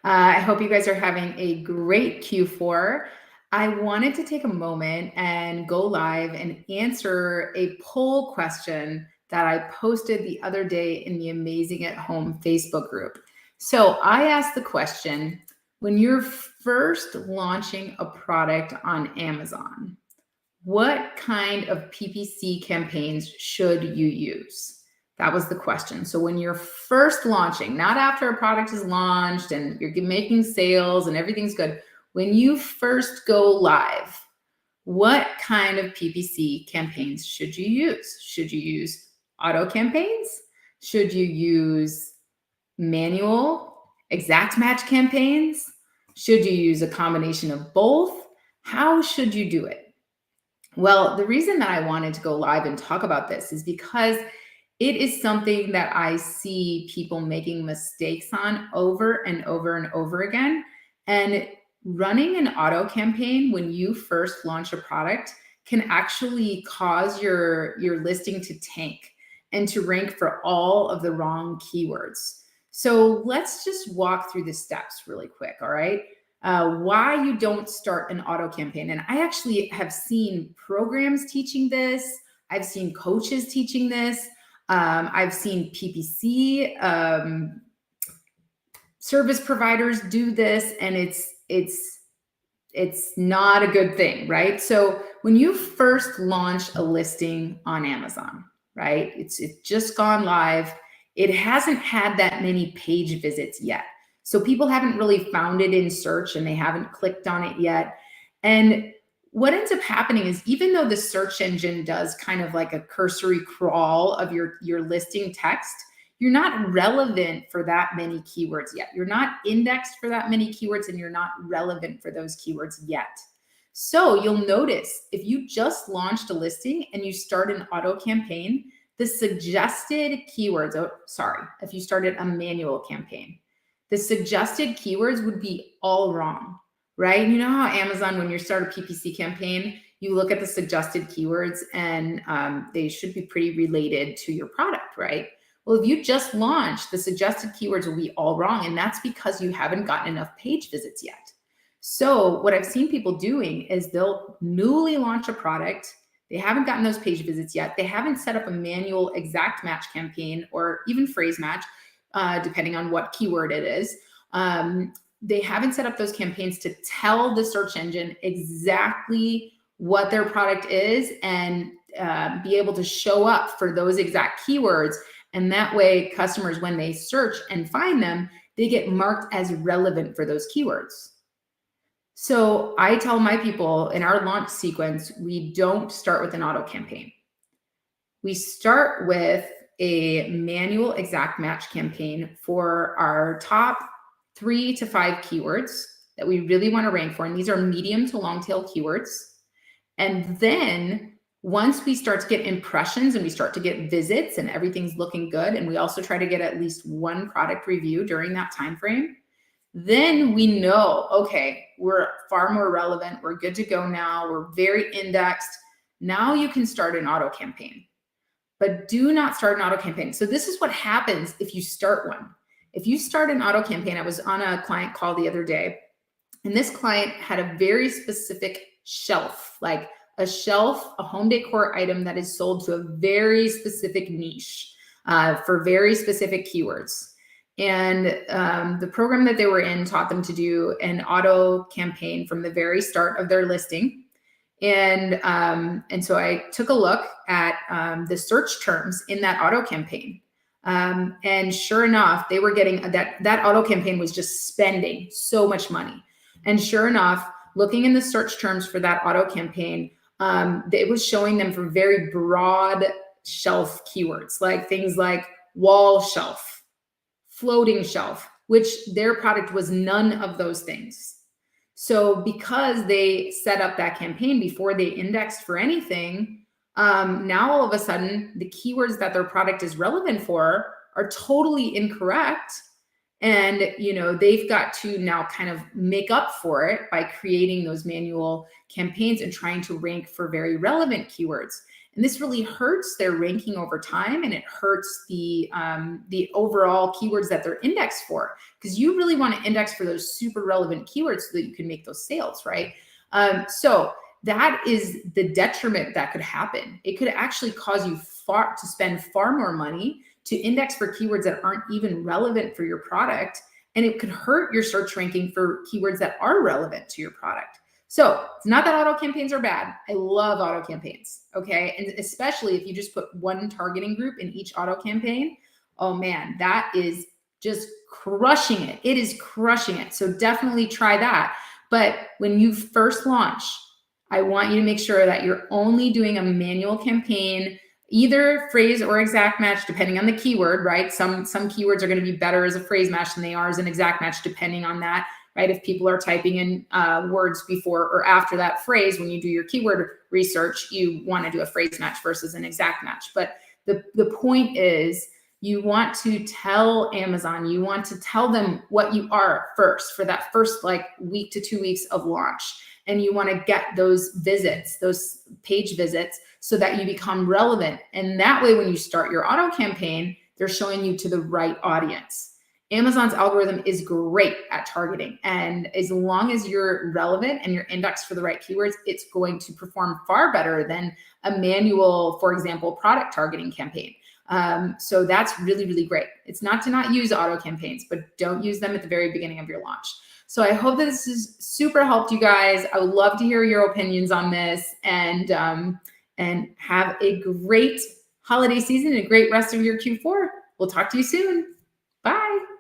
I hope you guys are having a great Q4. I wanted to take a moment and go live and answer a poll question that I posted the other day in the Amazing at Home Facebook group. So I asked the question, when you're first launching a product on Amazon, what kind of PPC campaigns should you use? That was the question. So when you're first launching, not after a product is launched and you're making sales and everything's good, when you first go live, what kind of PPC campaigns should you use? Should you use auto campaigns? Should you use manual exact match campaigns? Should you use a combination of both? How should you do it? Well, the reason that I wanted to go live and talk about this is because it is something that I see people making mistakes on over and over and over again. And running an auto campaign when you first launch a product can actually cause your listing to tank and to rank for all of the wrong keywords. So let's just walk through the steps really quick, all right? Why you don't start an auto campaign. And I actually have seen programs teaching this. I've seen coaches teaching this. I've seen PPC service providers do this, and it's not a good thing, right? So when you first launch a listing on Amazon, right? It's just gone live. It hasn't had that many page visits yet. So people haven't really found it in search and they haven't clicked on it yet. And what ends up happening is, even though the search engine does kind of like a cursory crawl of your listing text, you're not relevant for that many keywords yet. You're not indexed for that many keywords, and you're not relevant for those keywords yet. So you'll notice if you just launched a listing and you start an auto campaign, the suggested keywords, if you started a manual campaign, the suggested keywords would be all wrong, right? You know how Amazon, when you start a PPC campaign, you look at the suggested keywords and they should be pretty related to your product, right? Well, if you just launched, the suggested keywords will be all wrong. And that's because you haven't gotten enough page visits yet. So what I've seen people doing is they'll newly launch a product. They haven't gotten those page visits yet. They haven't set up a manual exact match campaign or even phrase match, depending on what keyword it is. They haven't set up those campaigns to tell the search engine exactly what their product is and be able to show up for those exact keywords. And that way, customers, when they search and find them, they get marked as relevant for those keywords. So I tell my people in our launch sequence, we don't start with an auto campaign. We start with a manual exact match campaign for our top 3 to 5 keywords that we really want to rank for. And these are medium to long tail keywords. And then once we start to get impressions and we start to get visits and everything's looking good, and we also try to get at least one product review during that time frame, then we know, okay, we're far more relevant. We're good to go now. We're very indexed. Now you can start an auto campaign, but do not start an auto campaign. So this is what happens if you start one. If you start an auto campaign, I was on a client call the other day, and this client had a very specific shelf, like a shelf, a home decor item that is sold to a very specific niche for very specific keywords. And the program that they were in taught them to do an auto campaign from the very start of their listing. And so I took a look at the search terms in that auto campaign. And sure enough, they were getting that auto campaign was just spending so much money. And sure enough, looking in the search terms for that auto campaign, it was showing them for very broad shelf keywords, like things like wall shelf, floating shelf, which their product was none of those things. So because they set up that campaign before they indexed for anything, now all of a sudden the keywords that their product is relevant for are totally incorrect. And, they've got to now kind of make up for it by creating those manual campaigns and trying to rank for very relevant keywords. And this really hurts their ranking over time, and it hurts the overall keywords that they're indexed for, because you really want to index for those super relevant keywords so that you can make those sales, right? So that is the detriment that could happen. It could actually cause you to spend far more money to index for keywords that aren't even relevant for your product. And it could hurt your search ranking for keywords that are relevant to your product. So it's not that auto campaigns are bad. I love auto campaigns. Okay. And especially if you just put one targeting group in each auto campaign, oh man, that is just crushing it. It is crushing it. So definitely try that. But when you first launch, I want you to make sure that you're only doing a manual campaign, either phrase or exact match, depending on the keyword, right? Some keywords are going to be better as a phrase match than they are as an exact match, depending on that, right? If people are typing in words before or after that phrase, when you do your keyword research, you want to do a phrase match versus an exact match. But the point is, you want to tell Amazon, you want to tell them what you are first for that first like week to 2 weeks of launch. And you want to get those visits, those page visits, so that you become relevant. And that way, when you start your auto campaign, they're showing you to the right audience. Amazon's algorithm is great at targeting. And as long as you're relevant and you're indexed for the right keywords, it's going to perform far better than a manual, for example, product targeting campaign. So that's really, really great. It's not to not use auto campaigns, but don't use them at the very beginning of your launch. So I hope that this has super helped you guys. I would love to hear your opinions on this, and have a great holiday season and a great rest of your Q4. We'll talk to you soon. Bye.